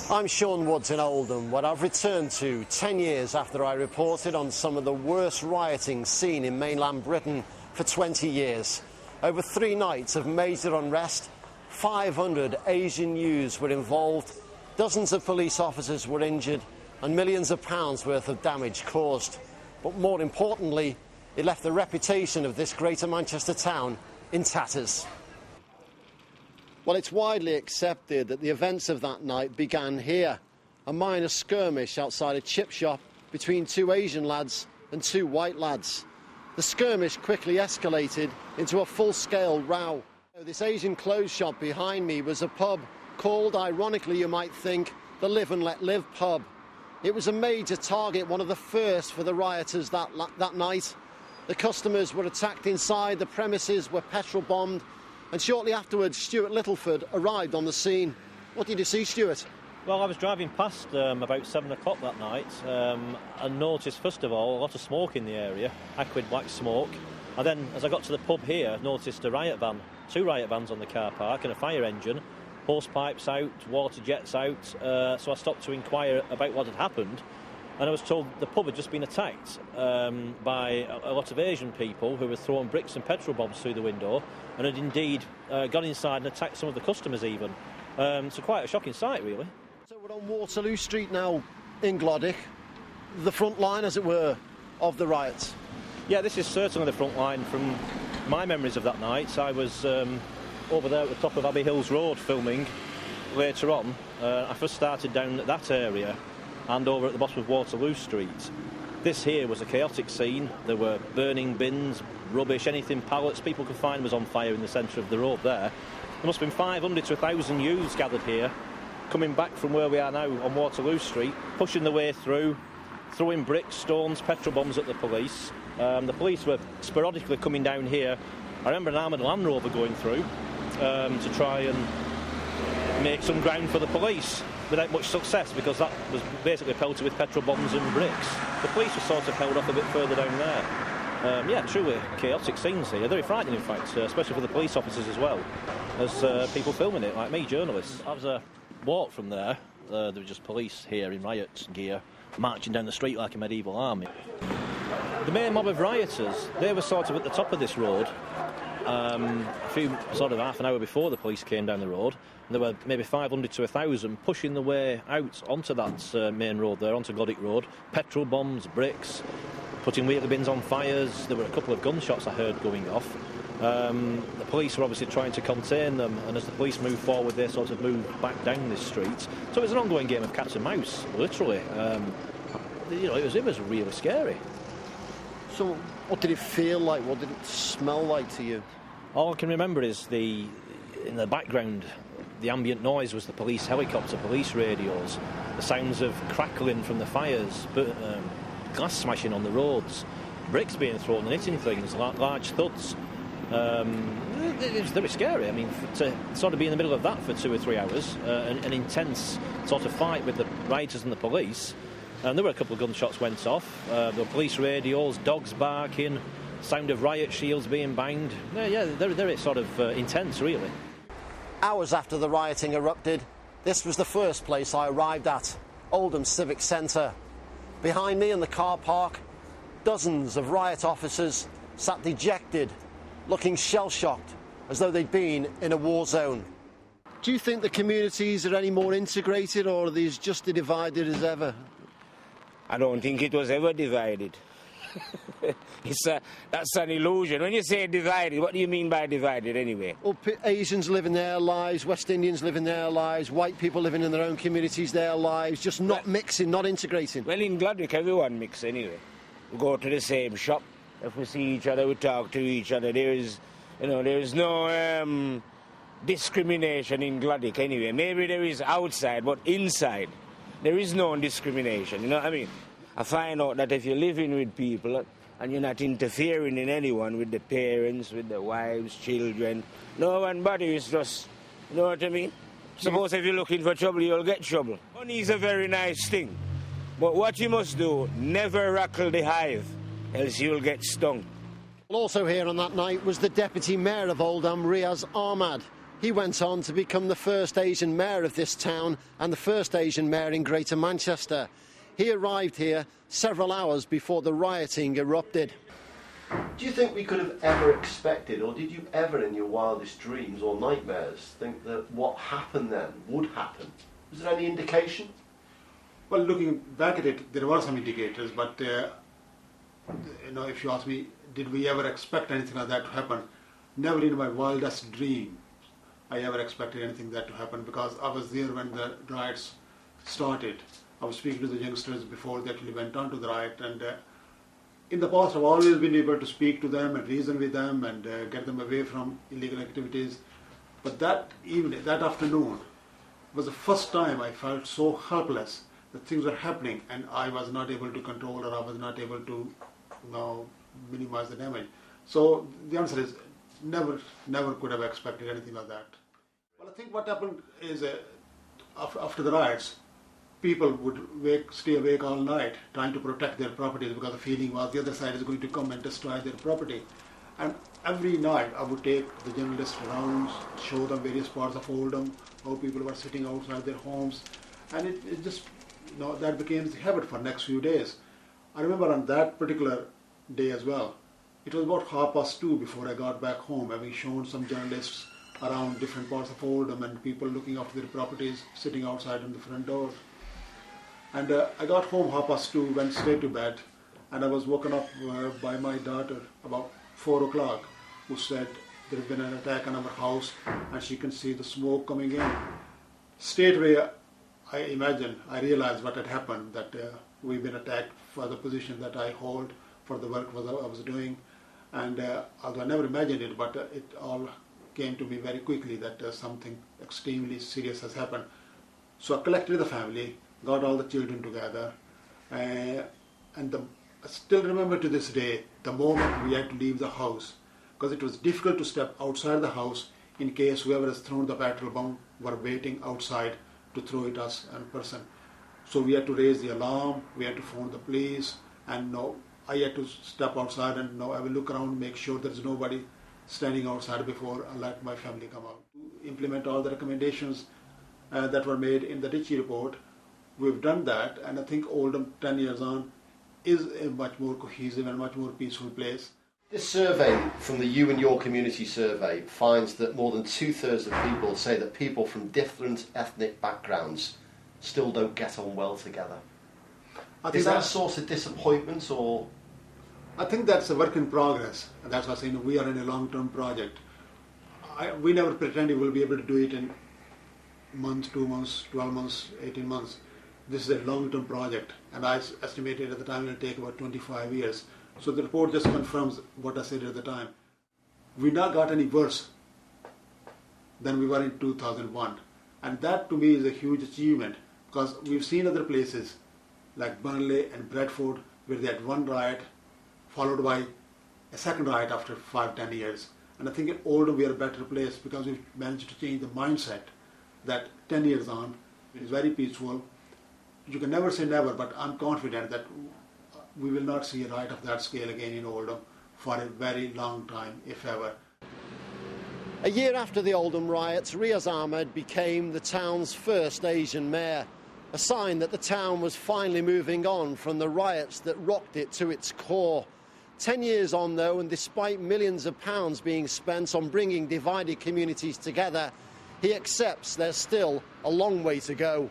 I'm Sean Woods in Oldham, where I've returned to 10 years after I reported on some of the worst rioting seen in mainland Britain for 20 years. Over 3 nights of major unrest, 500 Asian youths were involved, dozens of police officers were injured, and millions of pounds worth of damage caused. But more importantly, it left the reputation of this Greater Manchester town in tatters. Well, it's widely accepted that the events of that night began here, a minor skirmish outside a chip shop between 2 Asian lads and 2 white lads. The skirmish quickly escalated into a full-scale row. This Asian clothes shop behind me was a pub called, ironically you might think, the Live and Let Live pub. It was a major target, one of the first for the rioters that night. The customers were attacked inside, the premises were petrol-bombed, and shortly afterwards, Stuart Littleford arrived on the scene. What did you see, Stuart? Well, I was driving past about 7 o'clock that night and noticed, first of all, a lot of smoke in the area, acrid black smoke. And then, as I got to the pub here, noticed a riot van, 2 riot vans on the car park and a fire engine, hose pipes out, water jets out. So I stopped to inquire about what had happened. And I was told the pub had just been attacked by a lot of Asian people who were throwing bricks and petrol bombs through the window and had indeed gone inside and attacked some of the customers even. So quite a shocking sight, really. So we're on Waterloo Street now in Glodwick, the front line, as it were, of the riots. Yeah, this is certainly the front line from my memories of that night. I was over there at the top of Abbey Hills Road filming later on. I first started down at that area and over at the bottom of Waterloo Street. This here was a chaotic scene. There were burning bins, rubbish, anything, pallets people could find was on fire in the centre of the road there. There must have been 500 to 1,000 youths gathered here, coming back from where we are now on Waterloo Street, pushing their way through, throwing bricks, stones, petrol bombs at the police. The police were sporadically coming down here. I remember an armoured Land Rover going through to try and make some ground for the police, without much success, because that was basically pelted with petrol bombs and bricks. The police were sort of held off a bit further down there. Yeah, truly chaotic scenes here. Very frightening, in fact, especially for the police officers as well, as people filming it, like me, journalists. As I walked from there, there were just police here in riot gear, marching down the street like a medieval army. The main mob of rioters, they were sort of at the top of this road, a few, sort of half an hour before the police came down the road. There were maybe 500 to 1,000 pushing their way out onto that main road there, onto Glodwick Road. Petrol bombs, bricks, putting wheelie bins on fires. There were a couple of gunshots I heard going off. The police were obviously trying to contain them, and as the police moved forward, they sort of moved back down this street. So it was an ongoing game of cat and mouse, literally. You know, it was really scary. So what did it feel like? What did it smell like to you? All I can remember is in the background, the ambient noise was the police helicopter, police radios, the sounds of crackling from the fires, glass smashing on the roads, bricks being thrown and hitting things, large thuds. It was very scary. I mean, to sort of be in the middle of that for 2 or 3 hours, an intense sort of fight with the rioters and the police. And there were a couple of gunshots went off. There were police radios, dogs barking, sound of riot shields being banged. Yeah, they're sort of intense, really. Hours after the rioting erupted, this was the first place I arrived at, Oldham Civic Centre. Behind me in the car park, dozens of riot officers sat dejected, looking shell-shocked, as though they'd been in a war zone. Do you think the communities are any more integrated, or are these just as divided as ever? I don't think it was ever divided. That's an illusion. When you say divided, what do you mean by divided anyway? Well, Asians living their lives, West Indians living their lives, white people living in their own communities, their lives, just not mixing, not integrating. Well, in Glodwick, everyone mix anyway. We go to the same shop. If we see each other, we talk to each other. There is no discrimination in Glodwick anyway. Maybe there is outside, but inside, there is no discrimination, you know what I mean? I find out that if you're living with people and you're not interfering in anyone, with the parents, with the wives, children, no one bothers, just, you know what I mean? Suppose if you're looking for trouble, you'll get trouble. Money is a very nice thing, but what you must do, never rackle the hive, else you'll get stung. Also here on that night was the Deputy Mayor of Oldham, Riaz Ahmad. He went on to become the first Asian mayor of this town and the first Asian mayor in Greater Manchester. He arrived here several hours before the rioting erupted. Do you think we could have ever expected, or did you ever in your wildest dreams or nightmares think that what happened then would happen? Was there any indication? Well, looking back at it, there were some indicators, but if you ask me, did we ever expect anything like that to happen? Never in my wildest dream I ever expected anything that to happen, because I was there when the riots started. I was speaking to the youngsters before they actually went on to the riot, and in the past I've always been able to speak to them and reason with them and get them away from illegal activities. But that evening, that afternoon, was the first time I felt so helpless that things were happening and I was not able to control, or I was not able to minimize the damage. So the answer is never could have expected anything like that. Well, I think what happened is after the riots, people would stay awake all night trying to protect their properties, because the feeling was the other side is going to come and destroy their property. And every night I would take the journalists around, show them various parts of Oldham, how people were sitting outside their homes, and it just, that became the habit for the next few days. I remember on that particular day as well, it was about 2:30 before I got back home, having shown some journalists around different parts of Oldham and people looking after their properties, sitting outside on the front door. And I got home 2:30, went straight to bed, and I was woken up by my daughter about 4 o'clock, who said there had been an attack on our house and she can see the smoke coming in. Straight away, I realized what had happened, that we've been attacked for the position that I hold, for the work I was doing. And although I never imagined it, but it all came to me very quickly that something extremely serious has happened. So I collected the family, got all the children together, and I still remember to this day the moment we had to leave the house, because it was difficult to step outside the house in case whoever has thrown the petrol bomb were waiting outside to throw it us in person. So we had to raise the alarm, we had to phone the police, and I had to step outside and I will look around, make sure there's nobody standing outside before I let my family come out. To implement all the recommendations that were made in the Ritchie report, we've done that, and I think Oldham 10 years on is a much more cohesive and much more peaceful place. This survey from the You and Your Community survey finds that more than 2/3 of people say that people from different ethnic backgrounds still don't get on well together. Is that a source of disappointment, or? I think that's a work in progress, and that's why I'm saying we are in a long-term project. We never pretended we'll be able to do it in months, 2 months, 12 months, 18 months. This is a long-term project, and I estimated at the time it will take about 25 years. So the report just confirms what I said at the time. We now got any worse than we were in 2001, and that to me is a huge achievement, because we've seen other places like Burnley and Bradford where they had one riot followed by a second riot after 5-10 years. And I think in Oldham we are a better place because we've managed to change the mindset that 10 years on it is very peaceful. You can never say never, but I'm confident that we will not see a riot of that scale again in Oldham for a very long time, if ever. A year after the Oldham riots, Riaz Ahmed became the town's first Asian mayor, a sign that the town was finally moving on from the riots that rocked it to its core. 10 years on, though, and despite millions of pounds being spent on bringing divided communities together, he accepts there's still a long way to go.